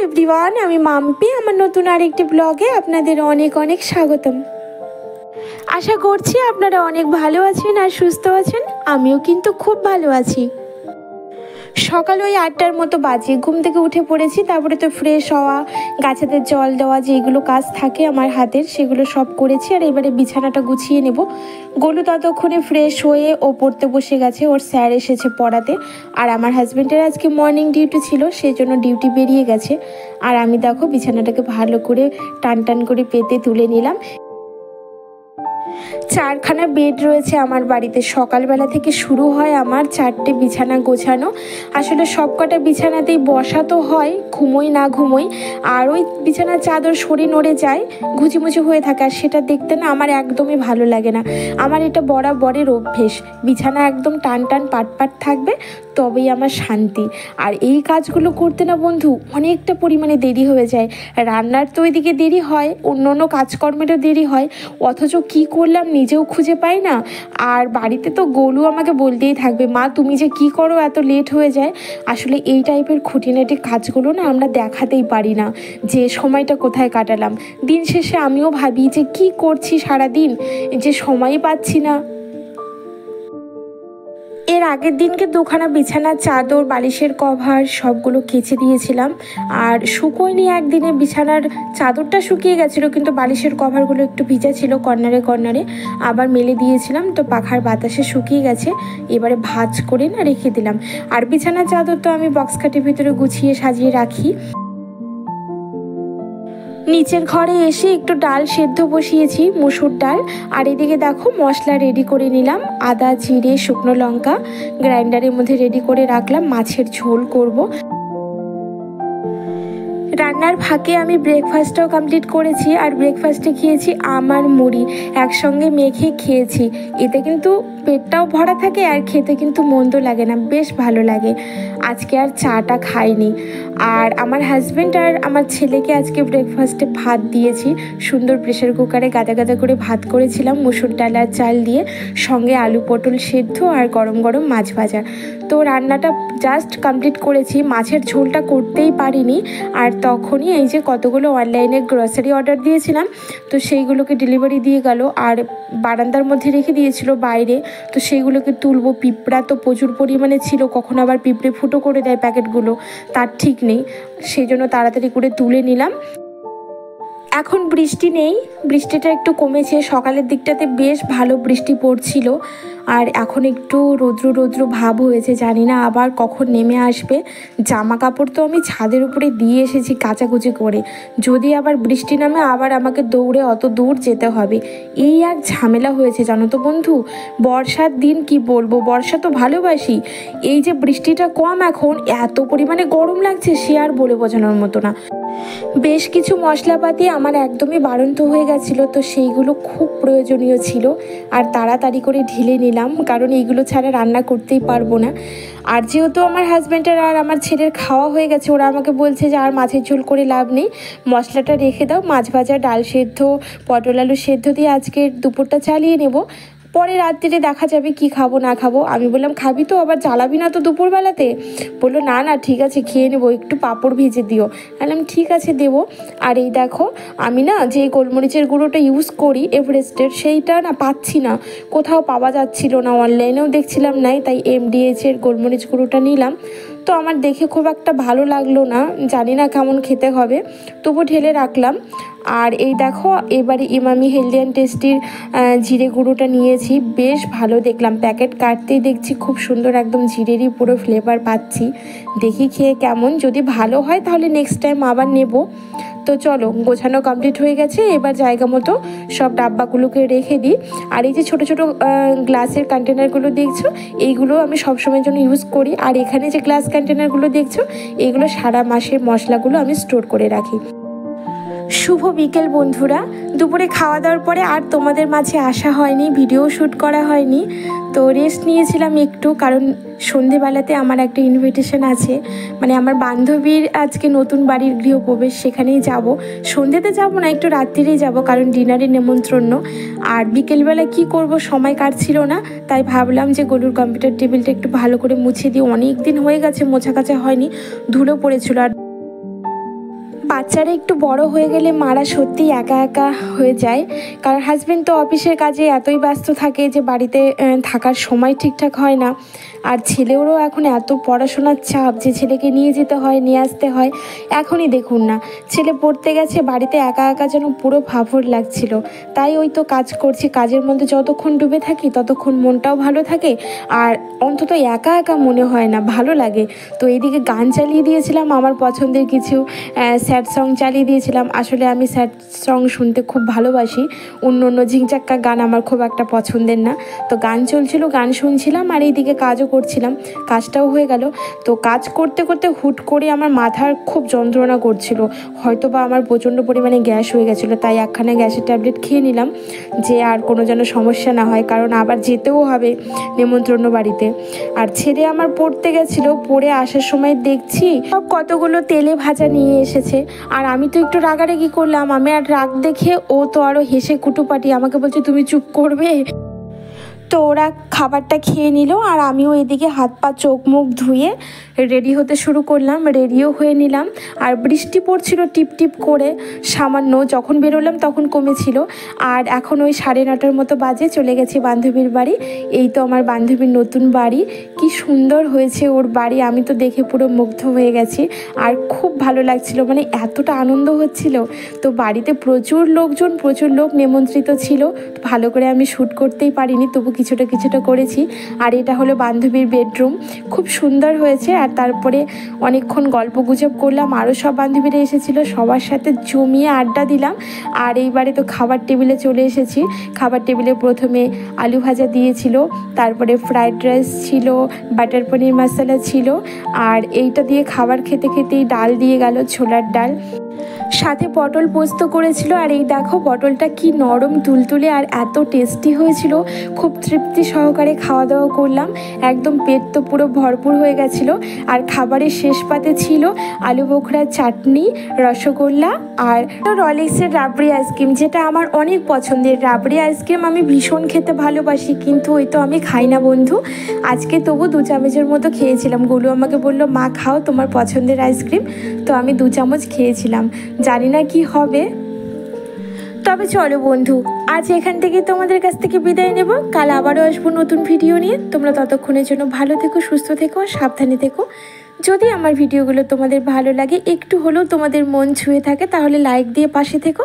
Everyone, আমি মাম্পি। আমার নতুন আরেকটি ব্লগে আপনাদের অনেক অনেক স্বাগতম। আশা করছি আপনারা অনেক ভালো আছেন আর সুস্থ আছেন। আমিও কিন্তু খুব ভালো আছি। সকাল ওই 8টার মতো বাজে ঘুম থেকে উঠে পড়েছি। তারপরে তো ফ্রেশ হওয়া, গাছেদের জল দেওয়া, যেগুলো কাজ থাকে আমার হাতের সেগুলো সব করেছি। আর এবারে বিছানাটা গুছিয়ে নেব। গোলু ততক্ষণে ফ্রেশ হয়ে ও পড়তে বসে গেছে, ওর স্যার এসেছে পড়াতে। আর আমার হাজব্যান্ডের আজকে মর্নিং ডিউটি ছিল, সেই জন্য ডিউটি বেরিয়ে গেছে। আর আমি দেখো বিছানাটাকে ভালো করে টান টান করে পেতে তুলে নিলাম। 4খানা বেড রয়েছে আমার বাড়িতে। সকালবেলা থেকে শুরু হয় আমার 4টে বিছানা গোছানো। আসলে সব কটা বিছানাতেই বসা তো হয়, ঘুমোই না ঘুমোই। আর ওই বিছানার চাদর সরে নড়ে যায়, ঘুচিমুচি হয়ে থাকে, আর সেটা দেখতে না আমার একদমই ভালো লাগে না। আমার এটা বরাবরের অভ্যেস, বিছানা একদম টান টান পাট পাট থাকবে, তবেই আমার শান্তি। আর এই কাজগুলো করতে না বন্ধু অনেকটা পরিমাণে দেরি হয়ে যায়। রান্নার তো ওইদিকে দেরি হয়, অন্য অন্য কাজকর্মেরও দেরি হয়, অথচ কি করলাম নিজেও খুঁজে পাই না। আর বাড়িতে তো গোলু আমাকে বলতেই থাকবে, মা তুমি যে কি করো, এত লেট হয়ে যায়। আসলে এই টাইপের খুঁটিনাটি কাজগুলো না আমরা দেখাতেই পারি না, যে সময়টা কোথায় কাটালাম। দিন শেষে আমিও ভাবি যে কি করছি সারাদিন, যে সময়ই পাচ্ছি না। এর আগের দিনকে 2খানা বিছানার চাদর, বালিশের কভার সবগুলো কেচে দিয়েছিলাম। আর শুকোয়নি একদিনে, বিছানার চাদরটা শুকিয়ে গেছিলো, কিন্তু বালিশের কভারগুলো একটু ভিজা ছিল কর্নারে কর্নারে, আবার মেলে দিয়েছিলাম, তো পাখার বাতাসে শুকিয়ে গেছে। এবারে ভাঁজ করে না রেখে দিলাম। আর বিছানার চাদর তো আমি বক্স খাটের ভিতরে গুছিয়ে সাজিয়ে রাখি। নিচের ঘরে এসে একটু ডাল সেদ্ধ বসিয়েছি, মুসুর ডাল। আর এদিকে দেখো মশলা রেডি করে নিলাম, আদা, জিরে, শুকনো লঙ্কা গ্রাইন্ডারের মধ্যে রেডি করে রাখলাম। মাছের ঝোল করব। রান্নার ফাঁকে আমি ব্রেকফাস্টটাও কমপ্লিট করেছি। আর ব্রেকফাস্টে খেয়েছি আম আর মুড়ি একসঙ্গে মেখে খেয়েছি। এতে কিন্তু পেটটাও ভরা থাকে আর খেতে কিন্তু মন্দ লাগে না, বেশ ভালো লাগে। আজকে আর চাটা খাইনি। আর আমার হাজব্যান্ড আর আমার ছেলেকে আজকে ব্রেকফাস্টে ভাত দিয়েছি। সুন্দর প্রেশার কুকারে গাদা গাদা করে ভাত করেছিলাম মুসুর ডাল আর চাল দিয়ে, সঙ্গে আলু পটল সেদ্ধ আর গরম গরম মাছ ভাজা। তো রান্নাটা জাস্ট কমপ্লিট করেছি, মাছের ঝোলটা করতেই পারিনি। আর তখনই এই যে কতগুলো অনলাইনে গ্রসারি অর্ডার দিয়েছিলাম, তো সেইগুলোকে ডেলিভারি দিয়ে গেল। আর বারান্দার মধ্যে রেখে দিয়েছিল বাইরে, তো সেইগুলোকে তুলবো। পিঁপড়া তো প্রচুর পরিমাণে ছিল, কখন আবার পিঁপড়ে ফুটো করে দেয় প্যাকেটগুলো, তার ঠিক নেই। সেই জন্য তাড়াতাড়ি করে তুলে নিলাম। এখন বৃষ্টি নেই, বৃষ্টিটা একটু কমেছে। সকালের দিকটাতে বেশ ভালো বৃষ্টি পড়ছিল, আর এখন একটু রৌদ্র রৌদ্র ভাব হয়েছে, জানি না আবার কখন নেমে আসবে। জামা কাপড় তো আমি ছাদের উপরে দিয়ে এসেছি কাচাকুচি করে, যদি আবার বৃষ্টি নামে আবার আমাকে দৌড়ে অত দূর যেতে হবে। এই এক ঝামেলা হয়েছে জানো তো বন্ধু। বর্ষার দিন কি বলবো, বর্ষা তো ভালোবাসি, এই যে বৃষ্টিটা কম, এখন এত পরিমাণে গরম লাগছে সে আর বলে বোঝানোর মতো না। বেশ কিছু মশলাপাতি আমার একদমই বাড়ন্ত হয়ে গেছিলো, তো সেইগুলো খুব প্রয়োজনীয় ছিল। আর তাড়াতাড়ি করে ঢেলে নিলাম, কারণ এইগুলো ছাড়া রান্না করতেই পারবো না। আর যেহেতু আমার হাজব্যান্ডের আর আমার ছেলের খাওয়া হয়ে গেছে, ওরা আমাকে বলছে যে আর মাছের ঝোল করে লাভ নেই, মশলাটা রেখে দাও, মাছ ভাজা, ডাল সেদ্ধ, পটল আলু সেদ্ধ দিয়ে আজকের দুপুরটা চালিয়ে নেব, পরে রাত্রিরে দেখা যাবে কি খাবো না খাবো। আমি বললাম খাবি তো, আবার জ্বালাবি না তো দুপুরবেলাতে? বললো না না ঠিক আছে খেয়ে নেবো, একটু পাঁপড় ভেজে দিও। বললাম ঠিক আছে দেবো। আর এই দেখো আমি না যে গোলমরিচের গুঁড়োটা ইউজ করি এভারেস্টের, সেইটা না পাচ্ছি না, কোথাও পাওয়া যাচ্ছিল না, অনলাইনেও দেখছিলাম নাই, তাই MDH-এর গোলমরিচ গুঁড়োটা নিলাম। তো আমার দেখে খুব একটা ভালো লাগলো না, জানি না কেমন খেতে হবে, তবু ঢেলে রাখলাম। আর এই দেখো এবারে ইমামি হেলদি অ্যান্ড টেস্টির জিরে গুঁড়োটা নিয়েছি, বেশ ভালো দেখলাম, প্যাকেট কাটতেই দেখছি খুব সুন্দর একদম জিরেরই পুরো ফ্লেভার পাচ্ছি। দেখি খেয়ে কেমন, যদি ভালো হয় তাহলে নেক্সট টাইম আবার নেব। তো চলো গোছানো কমপ্লিট হয়ে গেছে, এবার জায়গা মতো সব ডাব্বাগুলোকে রেখে দিই। আর এই যে ছোটো ছোটো গ্লাসের কন্টেনারগুলো দেখছো, এইগুলো আমি সবসময়ের জন্য ইউজ করি। আর এখানে যে গ্লাস কন্টেনারগুলো দেখছো, এগুলো সারা মাসের মশলাগুলো আমি স্টোর করে রাখি। শুভ বিকেল বন্ধুরা। দুপুরে খাওয়া দাওয়ার পরে আর তোমাদের মাঝে আসা হয়নি, ভিডিও শ্যুট করা হয়নি, তো রেস্ট নিয়েছিলাম একটু, কারণ সন্ধেবেলাতে আমার একটা ইনভিটেশন আছে, মানে আমার বান্ধবীর আজকে নতুন বাড়ির গৃহপ্রবেশ, সেখানেই যাব। সন্ধেতে যাব না, একটু রাত্রিরেই যাব, কারণ ডিনারের নেমন্ত্রণ। আর বিকেলবেলা কি করব, সময় কাটছিল না, তাই ভাবলাম যে গলুর কম্পিউটার টেবিলটা একটু ভালো করে মুছে দিই, অনেক দিন হয়ে গেছে মোছা কাচা হয়নি, ধুলো পড়েছিল। আর বাচ্চারা একটু বড় হয়ে গেলে মারা সত্যিই একা একা হয়ে যায়, কারণ হাজব্যান্ড তো অফিসের কাজে এতই ব্যস্ত থাকে যে বাড়িতে থাকার সময় ঠিকঠাক হয় না। আর ছেলেরও এখন এত পড়াশোনার চাপ যে ছেলেকে নিয়ে যেতে হয়, নিয়ে আসতে হয়। এখনই দেখুন না, ছেলে পড়তে গেছে, বাড়িতে একা একা যেন পুরো ফাঁফর লাগছিল। তাই ওই তো কাজ করছি, কাজের মধ্যে যতক্ষণ ডুবে থাকি ততক্ষণ মনটাও ভালো থাকে, আর অন্তত একা একা মনে হয় না, ভালো লাগে। তো এইদিকে গান চালিয়ে দিয়েছিলাম, আমার পছন্দের কিছু স্যাড সং চালিয়ে দিয়েছিলাম। আসলে আমি স্যাড সং শুনতে খুব ভালোবাসি, অন্য অন্য ঝিংচাক্কা গান আমার খুব একটা পছন্দের না। তো গান চলছিল, গান শুনছিলাম, আর এইদিকে কাজও করছিলাম। কাজটাও হয়ে গেল। তো কাজ করতে করতে হুট করে আমার মাথার খুব যন্ত্রণা করছিল, হয়তো বা আমার প্রচণ্ড পরিমাণে গ্যাস হয়ে গেছিলো। তাই একখানা গ্যাসের ট্যাবলেট খেয়ে নিলাম, যে আর কোনো যেন সমস্যা না হয়, কারণ আবার যেতেও হবে নেমন্ত্রণ বাড়িতে। আর ছেলে আমার পড়তে গেছিলো, পড়ে আসার সময় দেখছি সব কতগুলো তেলে ভাজা নিয়ে এসেছে। আর আমি তো একটু রাগারাগি করলাম, আমি আর রাগ দেখে ও তো আরও হেসে কুটুপাটি আমাকে বলছে, তুমি চুপ করবে। তো ওরা খাবারটা খেয়ে নিল, আর আমিও এদিকে হাত পা চোখ মুখ ধুয়ে রেডি হতে শুরু করলাম। রেডিও হয়ে নিলাম, আর বৃষ্টি পড়ছিল টিপ টিপ করে সামান্য, যখন বেরোলাম তখন কমেছিল। আর এখন ওই 9:30 মতো বাজে, চলে গেছি বান্ধবীর বাড়ি। এই তো আমার বান্ধবীর নতুন বাড়ি, কি সুন্দর হয়েছে ওর বাড়ি, আমি তো দেখে পুরো মুগ্ধ হয়ে গেছি। আর খুব ভালো লাগছিল, মানে এতটা আনন্দ হচ্ছিল। তো বাড়িতে প্রচুর লোকজন, প্রচুর লোক নেমন্ত্রিত ছিল। ভালো করে আমি শ্যুট করতেই পারিনি, তবু কিছুটা কিছুটা করেছি। আর এটা হলো বান্ধবীর বেডরুম, খুব সুন্দর হয়েছে। আর তারপরে অনেকক্ষণ গল্প গুজব করলাম, আরও সব বান্ধবীরা এসেছিলো, সবার সাথে জমিয়ে আড্ডা দিলাম। আর এইবারে তো খাবার টেবিলে চলে এসেছি। খাবার টেবিলে প্রথমে আলু ভাজা দিয়েছিল, তারপরে ফ্রাইড রাইস ছিল, বাটার পনির মশলা ছিল, আর এইটা দিয়ে খাবার খেতে খেতেই ডাল দিয়ে গেল, ছোলার ডাল, সাথে পটল পোস্ত করেছিল। আর এই দেখো পটলটা কি নরম তুলতুলে আর এত টেস্টি হয়েছিল, খুব তৃপ্তি সহকারে খাওয়া দাওয়া করলাম, একদম পেট তো পুরো ভরপুর হয়ে গেছিল। আর খাবারের শেষ পাতে ছিল আলু বোখরার চাটনি, রসগোল্লা, আর রলেক্সের রাবড়ি আইসক্রিম, যেটা আমার অনেক পছন্দের। রাবড়ি আইসক্রিম আমি ভীষণ খেতে ভালোবাসি, কিন্তু ওই তো আমি খাই না বন্ধু। আজকে তবু 2 চামচের মতো খেয়েছিলাম। গোলু আমাকে বললো, মা খাও তোমার পছন্দের আইসক্রিম। তো আমি 2 চামচ খেয়েছিলাম, জানি না কি হবে। তবে চলো বন্ধু, আজ এখান থেকে তোমাদের কাছ থেকে বিদায় নেব। কাল আবারও আসবো নতুন ভিডিও নিয়ে। তোমরা ততক্ষণের জন্য ভালো থেকো, সুস্থ থেকো, সাবধানে থেকো। যদি আমার ভিডিওগুলো তোমাদের ভালো লাগে, একটু হলেও তোমাদের মন ছুঁয়ে থাকে, তাহলে লাইক দিয়ে পাশে থেকো।